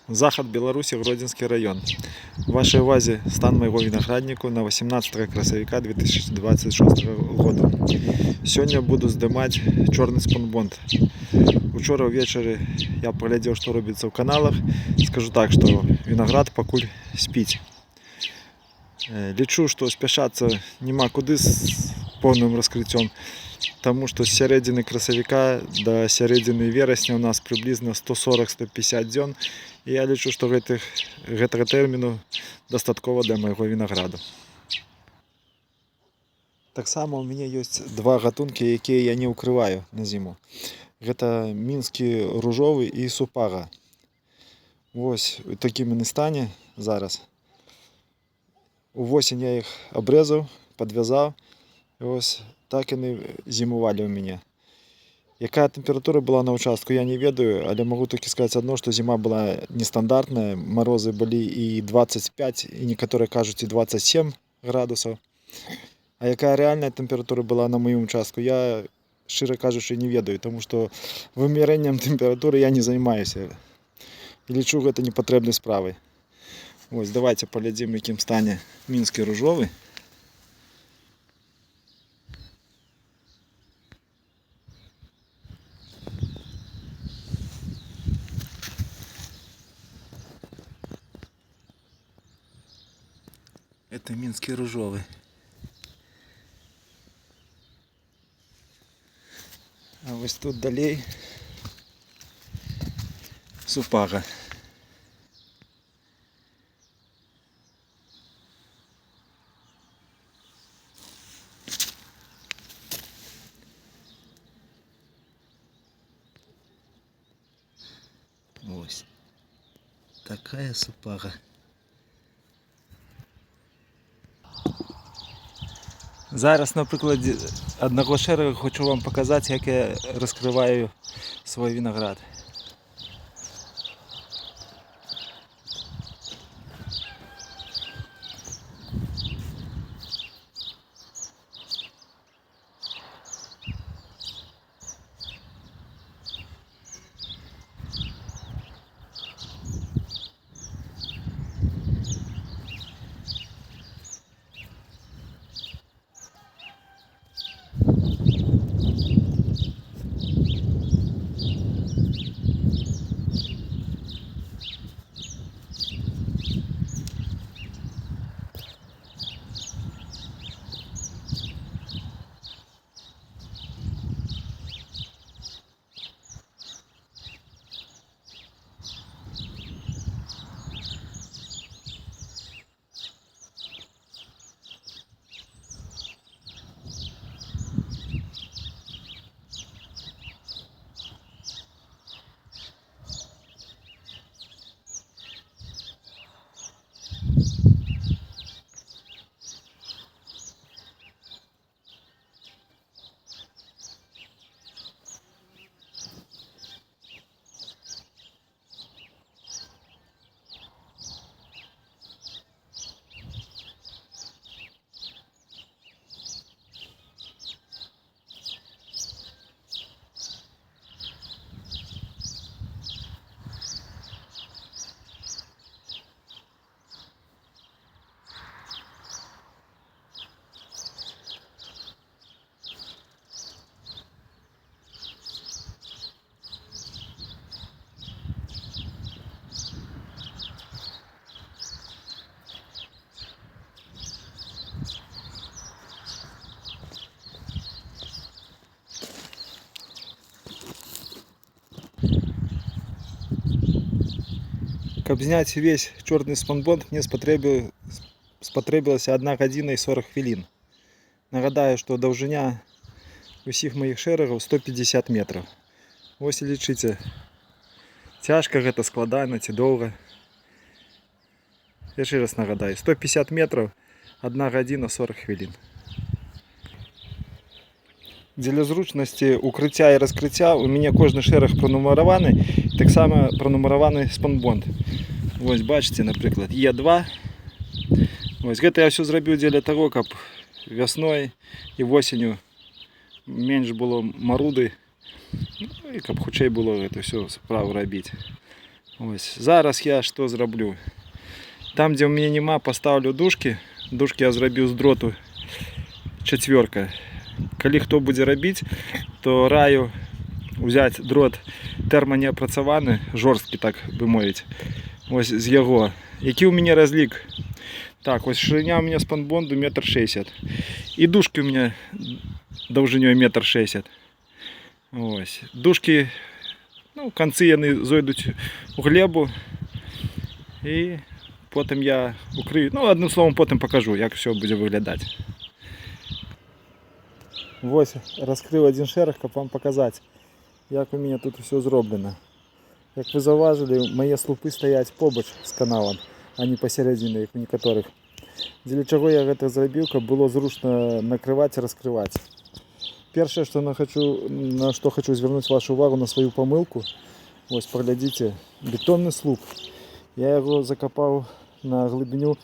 Захад Беларусі, Гродзенскі район. В вашей увазі стан майго вінаградніку на 18 красавіка 2026 года. Сёння буду здымаць чорны спанбонд. Учора ўвечары я паглядзеў, што робіцца ў каналах. Скажу так, што вінаград пакуль спіць. Лічу, што спяшацца няма куды з поўным раскрыццём, таму што з сярэдзіны красавіка да сярэдзіны верасня у нас прыблізна 140-150 дзён. І я лічу, што гэтага тэрміну дастаткова для майго вінаграду. Таксама ў мяне ёсць два гатункі, якія я не ўкрываю на зіму. Гэта мінскі ружовы і супага. Вось у такім яны стане зараз. Увосень я іх абрэзаў, падвязаў. І вось так яны зімувалі ў мяне. Якая тэмпература была на участку, я не ведаю, але могу толькі сказаць адно, што зіма была нестандартная, марозы былі і 25, і некаторыя кажуць і 27 градусаў. А якая рэальная тэмпература была на маім участку, я, шчыра кажучы, не ведаю, таму што вымярэннем тэмпературы я не займаюся. І лічу гэта непатрэбнай справай. Вось, давайте паглядзім, у якім стане мінскі ружовы. Это мінскі ружовы. А вось тут далей супага. Ось такая супага. Зараз на прикладі одного шерага хочу вам показати, як я розкриваю свій виноград. Каб зняць весь чорны спанбонд, мне спатрэбілася 1 гадзіна і 40 хвілін. Нагадаю, што даўжыня усіх маіх шэрагаў 150 метраў. Вось і лічыце, цяжка гэта, складана ці доўга. Яшчэ раз нагадаю, 150 метраў, 1 гадзіна 40 хвілін. Дзеля зручнасці укрыцця і раскрыцця у мяне кожны шэраг пранумараваны, таксама пранумараваны спанбонд. Вось бачыце, напрыклад, Е2. Вось гэта я ўсё зрабіў дзеля таго, каб вясной і восенню менш было маруды, і каб хутчэй было гэта ўсё справу рабіць. Ось. Зараз я що зроблю? Там, де у мене нема, поставлю дужки. Дужки я зробив з дроту 4. Коли хто буде робити, то раю взяти дрот термонеопрацьований, жорсткий, так би мовити. Ось з його. Який у мене розлік? Так, ось ширина у мене спанбонду 1,60 м. І дужки у мене довжиною 1,60 м. Ось. Дужки, ну, конці вони зайдуть у глебу. І потім я укрию. Ну, одним словом, потім покажу, як все буде виглядати. Ось, розкрив один шерах, щоб вам показати, як у мене тут все зроблено. Як ви зауважили, мої слупи стоять побач з каналом, а не посередині, як у некоторих. Для чого я це зробив, щоб було зручно накривати і розкривати. Перше, на що хочу звернути вашу увагу, на свою помилку. Ось, поглядите, бетонний слуп. Я його закопав на глибину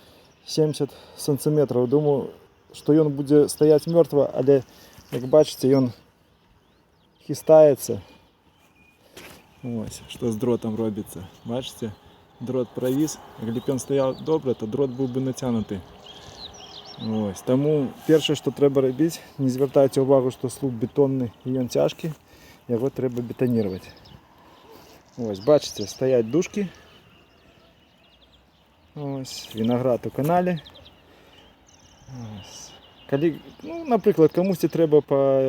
70 см. Думаю, що він буде стояти мертво, але, як бачите, він хистається. Ось, що з дротом робиться. Бачите, дрот провис. Якби він стояв добре, то дрот був би натягнутий. Ось, тому перше, що треба робити, не звертайте увагу, що слуп бетонний і він тяжкий, його треба бетонувати. Ось, бачите, стоять дужки. Ось, виноград у каналі. Ось. Коли, ну, наприклад, комусь треба по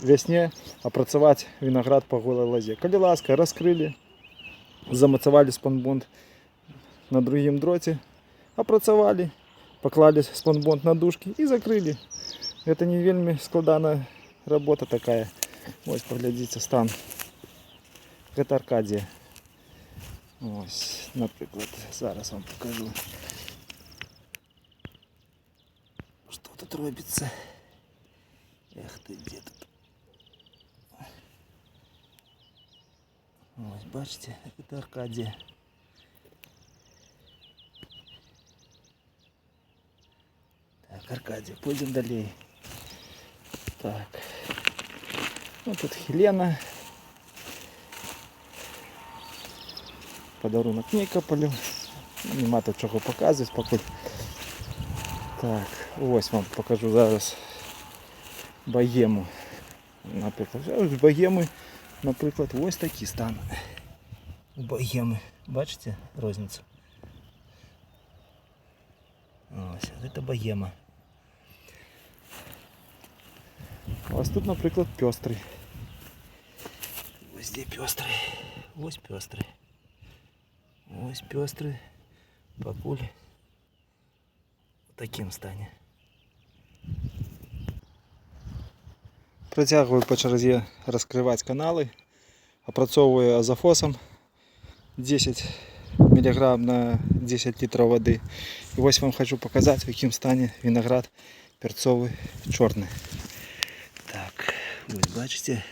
весні опрацювати виноград по голій лозі. Коли ласка, розкрили, замацевали спанбонд на другому дроті, опрацювали, поклали спанбонд на дужки и закрыли. Это не вельми складана работа такая. Ось, поглядите, стан. Это Аркадія. Ось, наприклад, зараз вам покажу, що тут робиться. Эх ты, где тут? Ось, бачите, это Аркадія. Так, Аркадія, пойдем далі. Так. Ну тут Хелена. Подарунок Нікополю. Нема тут чого показувати поки. Так, ось вам покажу зараз богему. Наприклад, ось богеми, наприклад, ось такий стан. У богеми. Бачите різницю? Ось, це богема. Ось тут, наприклад, пестрий. Ось де пестрий. Ось пестрий. Ось пестрий. Покуль в таким стані. Протягую по черзі розкривати канали. Опрацьовую азофосом 10 мг на 10 літрів води. І ось вам хочу показати, в якому стані виноград перцовий чорний. Так, ось бачите.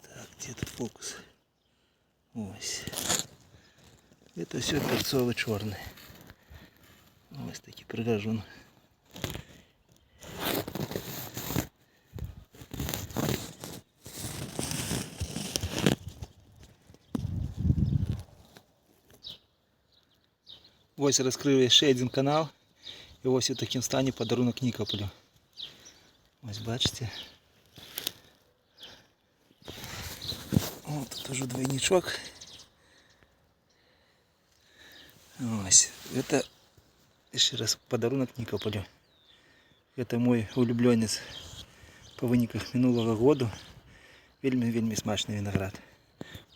Так, где тут фокус? Ось. Это все перцовый чорний. Ось такий пригажун. Ось розкрив я ще один канал. І ось у такому стані подарунок Нікополю. Ось бачите. О, тут уже двойничок. Ось. Это еще раз подарунок Нікополю. Это мой улюбленец по виниках минулого года. Вельми смачний виноград.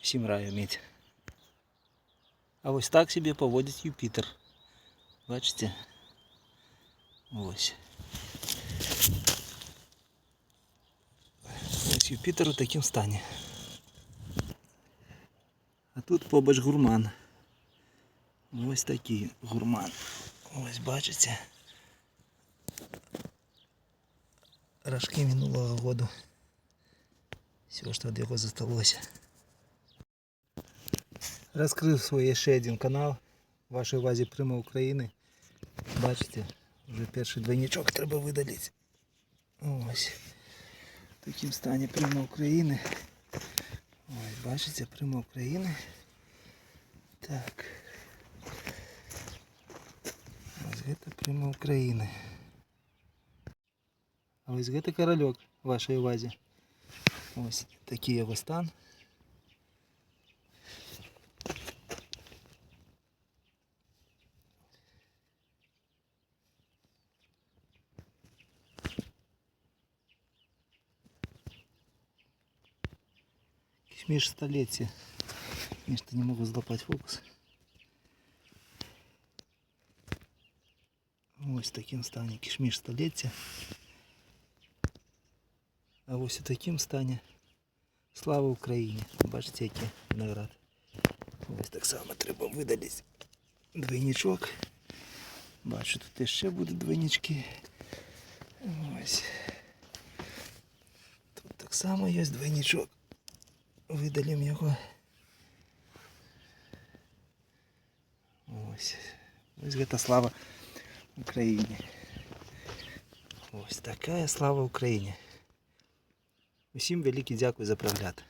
Всім раю мить. А ось так себе поводить Юпітер. Бачите? Ось. Ось Юпітер у такому стані. А тут побач гурман. Ось такий гурман. Ось бачите. Рожки минулого года. Все, що від його зосталося. Розкрив свій ще один канал. В вашій увазі Прима України. Бачите, вже перший двойничок треба видалити. Ось. В такому стані Прима України. Ось, бачите, прямо України. Так. Ось гэта прямо України. А ось гэта каралёк в вашей вазе. Ось такий його стан. Кишмиш столетия. Я что не могу злопать фокус. Ось в таким стані кишмиш століття. А ось у таким стані слава Україні. Бачите, який виноград. Ось так само треба видалити двойничок. Бачу, тут ще будуть двойнички. Ось. Тут так само є двойничок. Видалимо його. Ось. Ось це слава Україні. Ось така слава Україні. Усім велике дякую за перегляд.